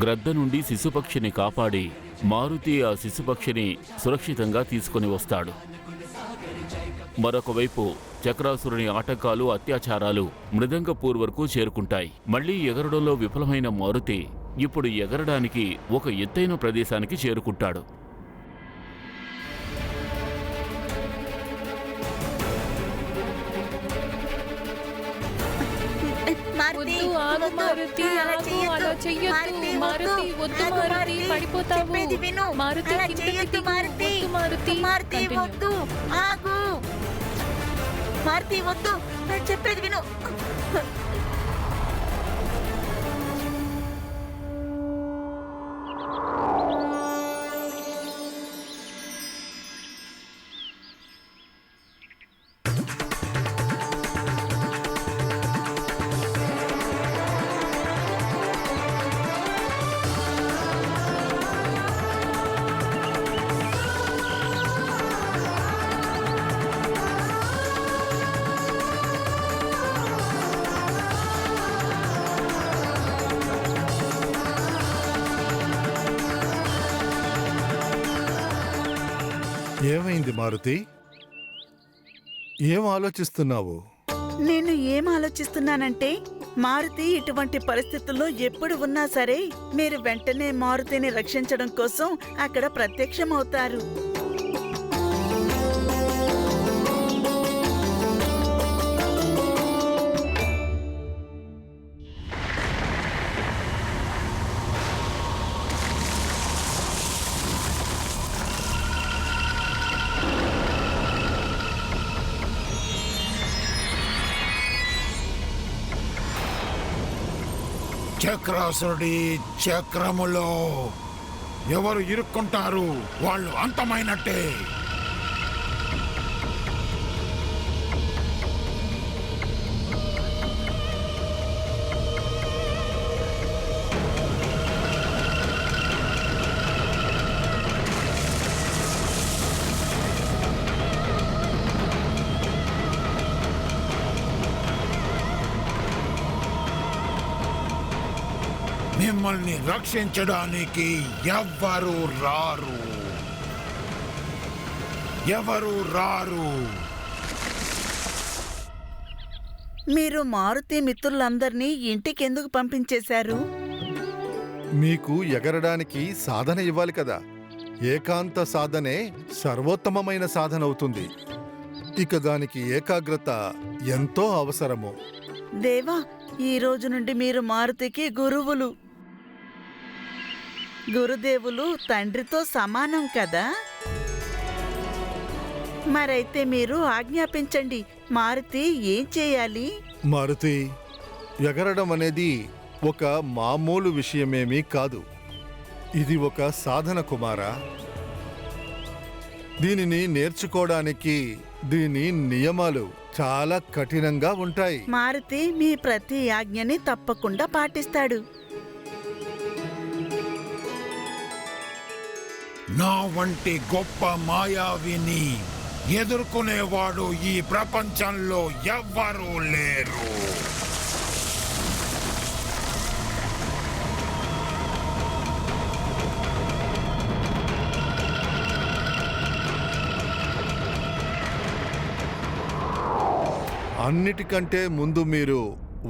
గ్రద్ద నుండి శిశుపక్షిని కాపాడి మారుతి ఆ శిశుపక్షిని సురక్షితంగా తీసుకుని వస్తాడు. మరొకవైపు చక్రాసురుని ఆటంకాలు, అత్యాచారాలు మృదంగపూర్ వరకు చేరుకుంటాయి. మళ్లీ ఎగరడంలో విఫలమైన మారుతి ఇప్పుడు ఎగరడానికి ఒక ఎత్తైన ప్రదేశానికి చేరుకుంటాడు. చెప్పేది విను. ఏమైంది మారుతి? ఏం ఆలోచిస్తున్నావు? నేను ఏం ఆలోచిస్తున్నానంటే, మారుతి ఇటువంటి పరిస్థితుల్లో ఎప్పుడు ఉన్నా సరే మీరు వెంటనే మారుతిని రక్షించడం కోసం అక్కడ ప్రత్యక్షమవుతారు. చక్రాసురుడి చక్రములో ఎవరు ఇరుక్కుంటారు వాళ్ళు అంతమైనట్టే. మిమ్మల్ని రక్షించడానికి ఎవరు రారు. మీరు మారుతి మిత్రులందర్నీ ఇంటికెందుకు పంపించేశారు? మీకు ఎగరడానికి సాధన ఇవ్వాలి కదా. ఏకాంత సాధనే సర్వోత్తమమైన సాధన అవుతుంది. ఇక దానికి ఏకాగ్రత ఎంతో అవసరము. దేవా, ఈ రోజు నుండి మీరు మారుతికి గురువులు. గురుదేవులు తండ్రితో సమానం కదా. మరైతే మీరు ఆజ్ఞాపించండి, మారుతి ఏం చేయాలి? మారుతి, ఎగరడం అనేది ఒక మామూలు విషయమేమీ కాదు. ఇది ఒక సాధన కుమారా. దీనిని నేర్చుకోవడానికి దీని నియమాలు చాలా కఠినంగా ఉంటాయి. మారుతి మీ ప్రతి ఆజ్ఞని తప్పకుండా పాటిస్తాడు. నా వంటి గొప్ప మాయావిని ఎదుర్కొనేవాడు ఈ ప్రపంచంలో ఎవ్వరూ లేరు. అన్నిటికంటే ముందు మీరు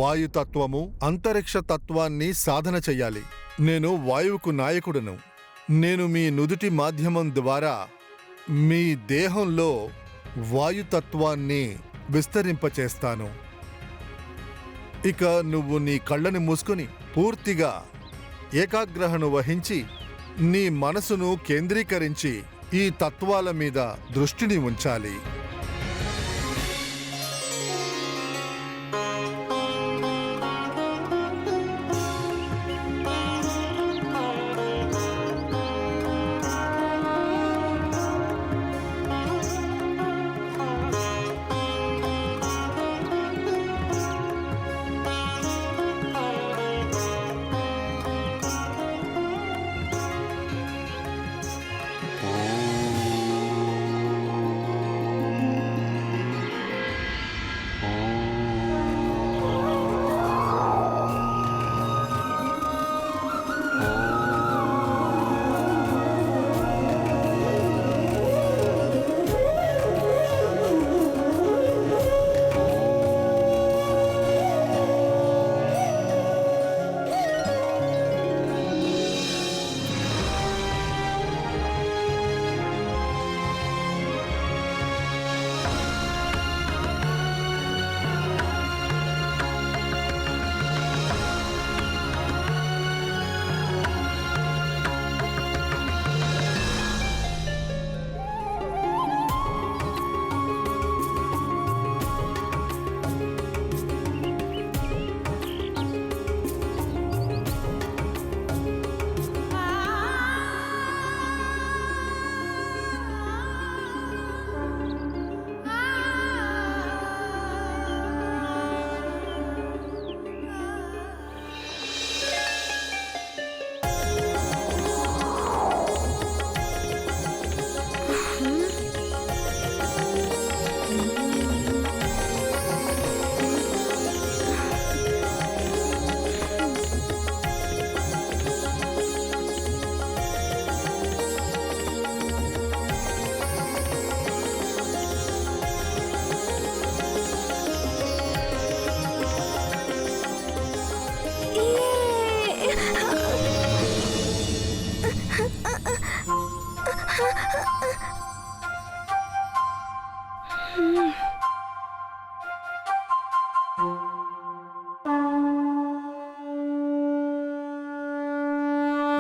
వాయుతత్వము, అంతరిక్ష తత్వాన్ని సాధన చెయ్యాలి. నేను వాయువుకు నాయకుడను. నేను మీ నుదుటి మాధ్యమం ద్వారా మీ దేహంలో వాయుతత్వాన్ని విస్తరింపచేస్తాను. ఇక నువ్వు నీ కళ్ళని మూసుకొని పూర్తిగా ఏకాగ్రహను వహించి నీ మనసును కేంద్రీకరించి ఈ తత్వాల మీద దృష్టిని ఉంచాలి.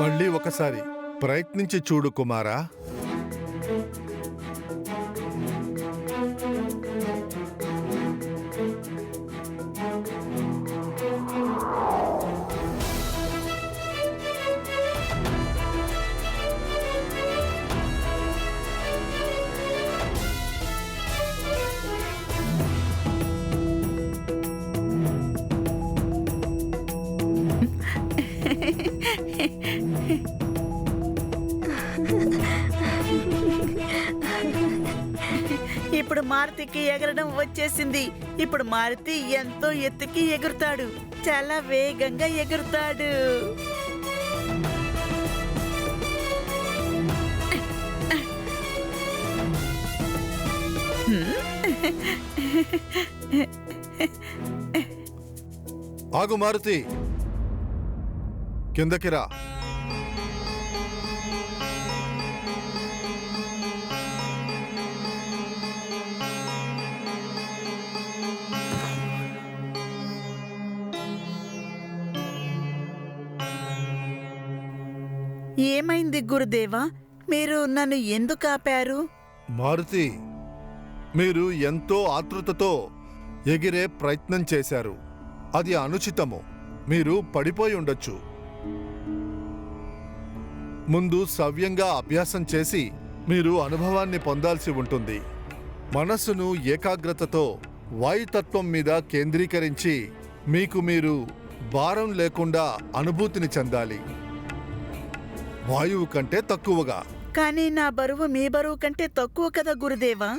మళ్ళీ ఒకసారి ప్రయత్నించి చూడు కుమారా. ఇప్పుడు మారుతికి ఎగరడం వచ్చేసింది. ఇప్పుడు మారుతి ఎంతో ఎత్తుకి ఎగురుతాడు. చాలా వేగంగా ఎగురుతాడు. ఆగు మారుతి, కిందకి రా. ఏమైంది గురుదేవా? మీరు నన్ను ఎందుకు ఆపారు? మారుతి, మీరు ఎంతో ఆతృతతో ఎగిరే ప్రయత్నం చేశారు. అది అనుచితము. మీరు పడిపోయి ఉండొచ్చు. ముందు సవ్యంగా అభ్యాసం చేసి మీరు అనుభవాన్ని పొందాల్సి ఉంటుంది. మనస్సును ఏకాగ్రతతో వాయుతత్వం మీద కేంద్రీకరించి మీకు మీరు భారం లేకుండా అనుభూతిని చెందాలి. వాయువు కంటే తక్కువగా. కానీ నా బరువు మీ బరువు కంటే తక్కువ కదా గురుదేవా?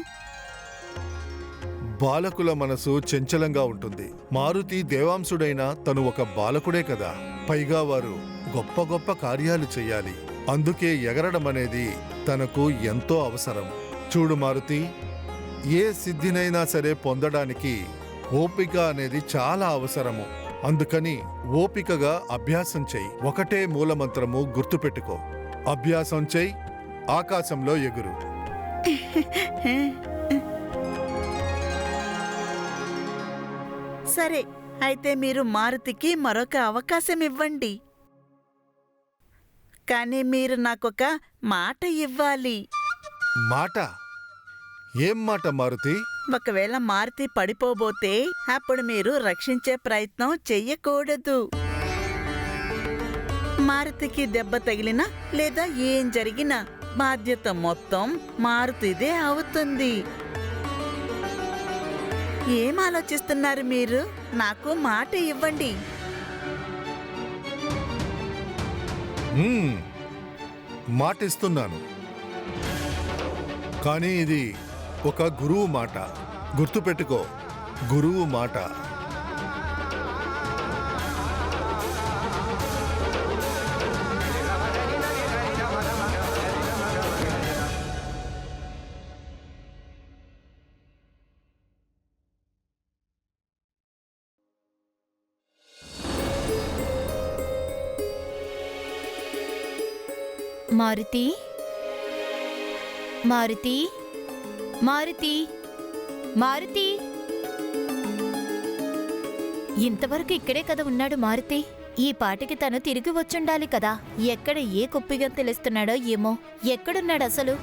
బాలకుల మనసు చంచలంగా ఉంటుంది. మారుతి దేవాంశుడైన తను ఒక బాలకుడే కదా. పైగా వారు గొప్ప గొప్ప కార్యాలు చెయ్యాలి. అందుకే ఎగరడం అనేది తనకు ఎంతో అవసరం. చూడు మారుతి, ఏ సిద్ధినైనా సరే పొందడానికి ఓపిక అనేది చాలా అవసరము. అందుకని ఓపికగా అభ్యాసం చెయ్యి. ఒకటే మూలమంత్రము గుర్తుపెట్టుకో. అభ్యాసం చెయ్యి, ఆకాశంలో ఎగురు. సరే, అయితే మీరు మారుతికి మరొక అవకాశం ఇవ్వండి. కానీ మీరు నాకొక మాట ఇవ్వాలి. మాట? ఏం మాట మారుతి? ఒకవేళ మారుతి పడిపోబోతే అప్పుడు మీరు రక్షించే ప్రయత్నం చెయ్యకూడదు. మారుతికి దెబ్బ తగిలినా లేదా ఏం జరిగినా బాధ్యత మొత్తం మారుతిదే అవుతుంది. ఏం ఆలోచిస్తున్నారు మీరు? నాకు మాట ఇవ్వండి. మాటిస్తున్నాను. కానీ ఇది ఒక గురువు మాట. గుర్తుపెట్టుకో, గురువు మాట. మారుతి, మారుతి, మారుతి, మారుతి. ఇంతవరకు ఇక్కడే కదా ఉన్నాడు మారుతి. ఈ పాటికి తను తిరిగి వచ్చుండాలి కదా. ఎక్కడ ఏ కుప్పిగా తెలుస్తున్నాడో ఏమో. ఎక్కడున్నాడు అసలు?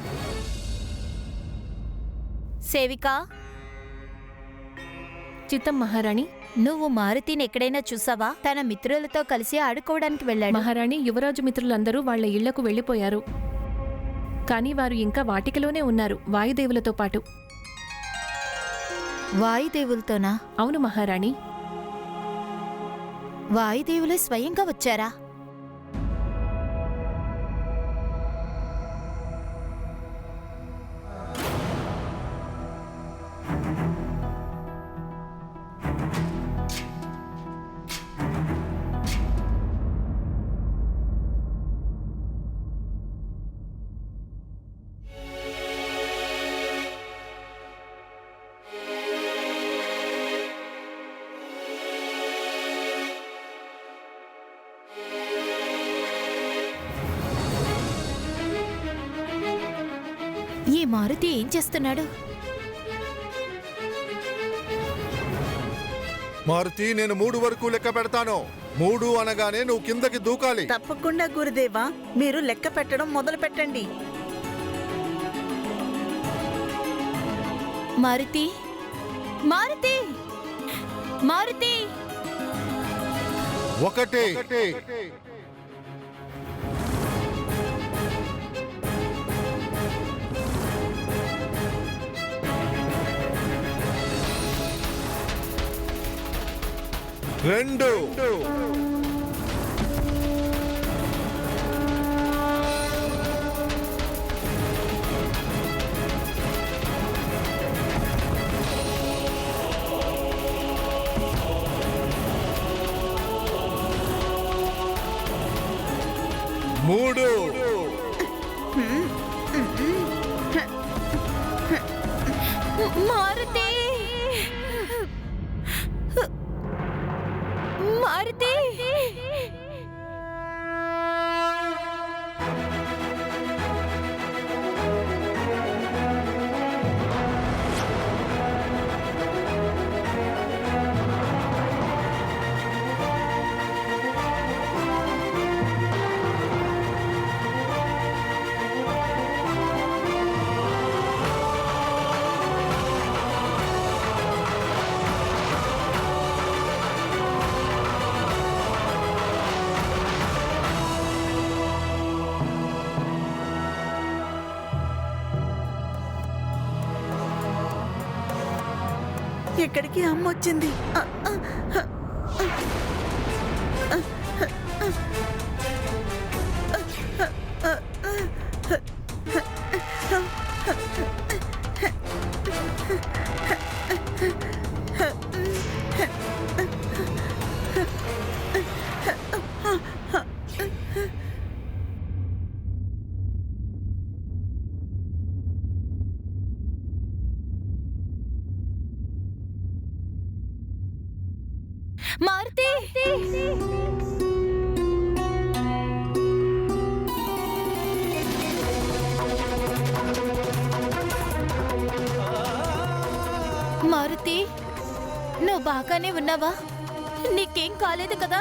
సేవికా, చిత్తం మహారాణి. నువ్వు మారుతిని ఎక్కడైనా చూసావా? తన మిత్రులతో కలిసి ఆడుకోవడానికి వెళ్ళాడు. మహారాణి, యువరాజు మిత్రులందరూ వాళ్ల ఇళ్లకు వెళ్లిపోయారు. కానీ వారు ఇంకా వాటికలోనే ఉన్నారు, వాయుదేవులతో పాటు. వాయుదేవులతోనా? అవును మహారాణి. వాయుదేవులే స్వయంగా వచ్చారా? ఈ మారుతి ఏం చేస్తున్నాడు? మారుతి, నేను 3 వరకు లెక్క పెడతాను. 3 అనగానే నువ్వు కిందకి దూకాలి. తప్పకుండా గురుదేవా, మీరు లెక్క పెట్టడం మొదలు పెట్టండి. మారుతి, మారుతి, మారుతి. 1 2 3 మారుతి, మారుతి. ఇక్కడికి అమ్మ వచ్చింది. మారుతి, మారుతి, నువ్వు బాగానే ఉన్నావా? నీకేం కాలేదు కదా?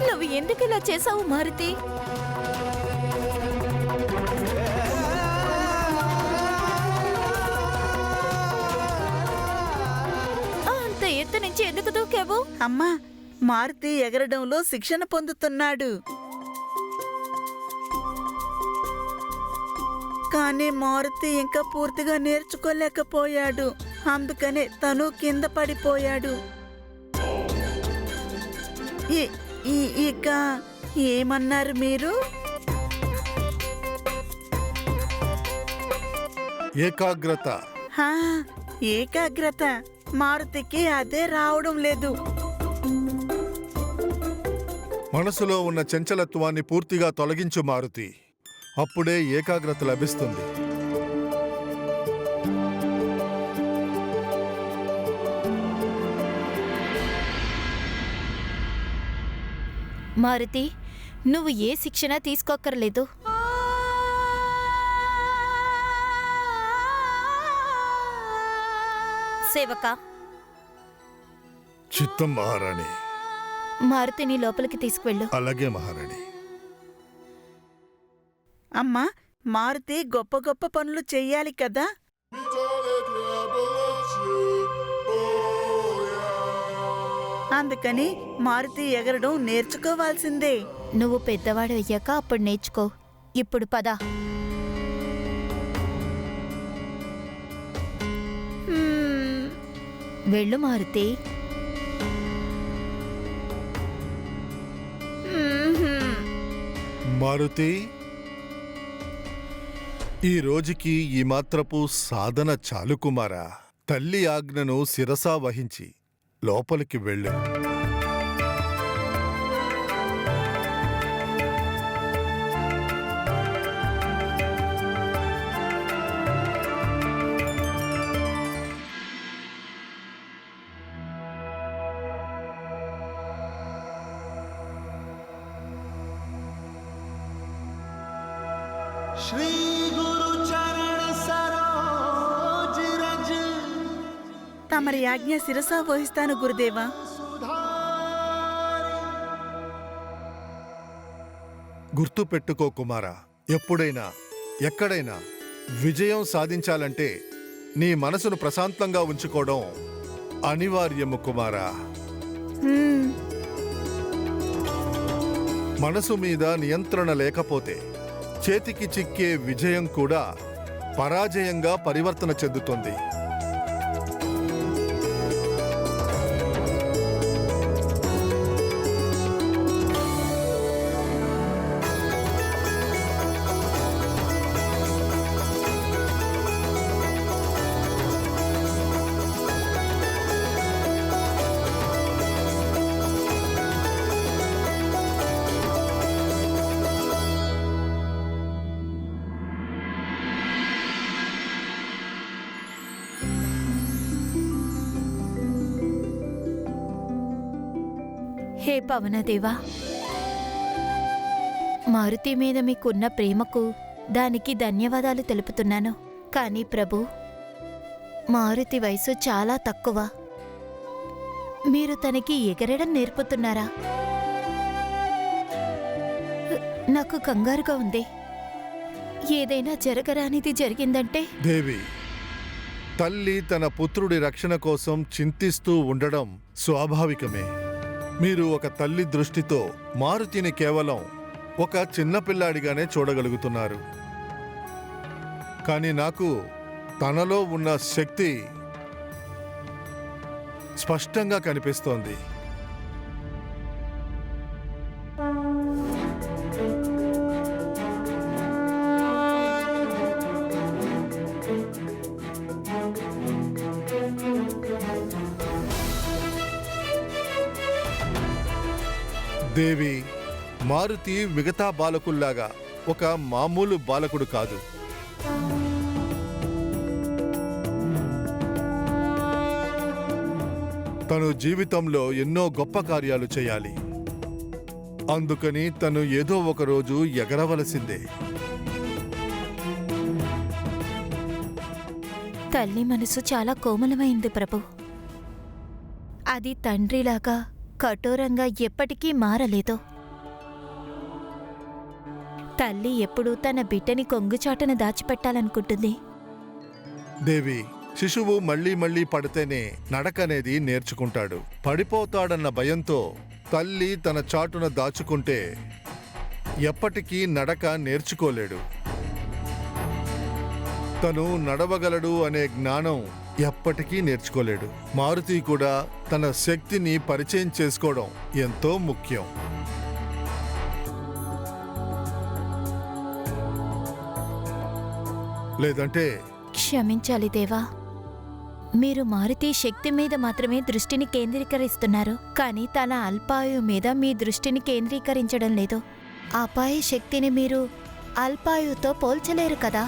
నువ్వు ఎందుకు ఇలా చేసావు మారుతి? అంత ఎత్తు నుంచి ఎందుకు దూకావు? అమ్మా, మారుతి ఎగరడంలో శిక్షణ పొందుతున్నాడు. కానీ మారుతి ఇంకా పూర్తిగా నేర్చుకోలేకపోయాడు. అందుకనే తను కింద పడిపోయాడు. ఇక ఏమన్నారు మీరు? ఏకాగ్రత. హా, ఏకాగ్రత. మారుతికి అదే రావడం లేదు. మనసులో ఉన్న చంచలత్వాన్ని పూర్తిగా తొలగించు మారుతి. అప్పుడే ఏకాగ్రత లభిస్తుంది. మారుతి, నువ్వు ఏ శిక్షణ తీసుకోక్కర్లేదు. సేవక, చిత్తం మహారాణి. మారుతిని లోపలికి తీసుకువెళ్ళు. అలాగే మహారాణి. అమ్మా, మారుతి గొప్ప గొప్ప పనులు చెయ్యాలి కదా. అందుకని మారుతి ఎగరడం నేర్చుకోవాల్సిందే. నువ్వు పెద్దవాడు అయ్యాక అప్పుడు నేర్చుకో. ఇప్పుడు పద. వెళ్ళు మారుతి. మారుతి, ఈ రోజుకి ఈ మాత్రపు సాధన చాలు కుమారా. తల్లి ఆజ్ఞను శిరసా వహించి లోపలికి వెళ్ళు. తమరి ఆజ్ఞ శిరసా వహిస్తాను గురుదేవా. గుర్తు పెట్టుకో కుమారా, ఎప్పుడైనా ఎక్కడైనా విజయం సాధించాలంటే నీ మనసును ప్రశాంతంగా ఉంచుకోవడం అనివార్యము కుమారా. హ్మ్. మనసు మీద నియంత్రణ లేకపోతే చేతికి చిక్కే విజయం కూడా పరాజయంగా పరివర్తన చెందుతుంది. హే పవనదేవా, మారుతి మీద మీకున్న ప్రేమకు దానికి ధన్యవాదాలు తెలుపుతున్నాను. కానీ ప్రభు, మారుతి వయసు చాలా తక్కువ. మీరు తనకి ఎగరడం నేర్పుతున్నారా? నాకు కంగారుగా ఉంది. ఏదైనా జరగరానిది జరిగిందంటే? దేవి, తల్లి తన పుత్రుడి రక్షణ కోసం చింతిస్తూ ఉండడం స్వాభావికమే. మీరు ఒక తల్లి దృష్టితో మారుతిని కేవలం ఒక చిన్నపిల్లాడిగానే చూడగలుగుతున్నారు. కానీ నాకు తనలో ఉన్న శక్తి స్పష్టంగా కనిపిస్తోంది. దేవి, మారుతి మిగతా బాలకుల్లాగా ఒక మామూలు బాలకుడు కాదు. తను జీవితంలో ఎన్నో గొప్ప కార్యాలు చేయాలి. అందుకని తను ఏదో ఒక రోజు ఎగరవలసిందే. తల్లి మనసు చాలా కోమలమైంది ప్రభు. అది తండ్రిలాగా కఠోరంగా ఎప్పటికీ మారలేదు. తల్లి ఎప్పుడూ తన బిడ్డని కొంగుచాటున దాచిపెట్టాలనుకుంటుంది. దేవి, శిశువు మళ్ళీ మళ్ళీ పడితేనే నడకనేది నేర్చుకుంటాడు. పడిపోతాడన్న భయంతో తల్లి తన చాటున దాచుకుంటే ఎప్పటికీ నడక నేర్చుకోలేడు. తను నడవగలడు అనే జ్ఞానం ఎప్పటికీ నేర్చుకోలేడు. మారుతి కూడా తన శక్తిని పరిచయం చేసుకోవడం ఎంతో ముఖ్యం. లేదంటే క్షమించాలి దేవా, మీరు మారుతి శక్తి మీద మాత్రమే దృష్టిని కేంద్రీకరిస్తున్నారు. కానీ తన అల్పాయు మీద మీ దృష్టిని కేంద్రీకరించడం లేదు. అపాయ శక్తిని మీరు అల్పాయుతో పోల్చలేరు కదా.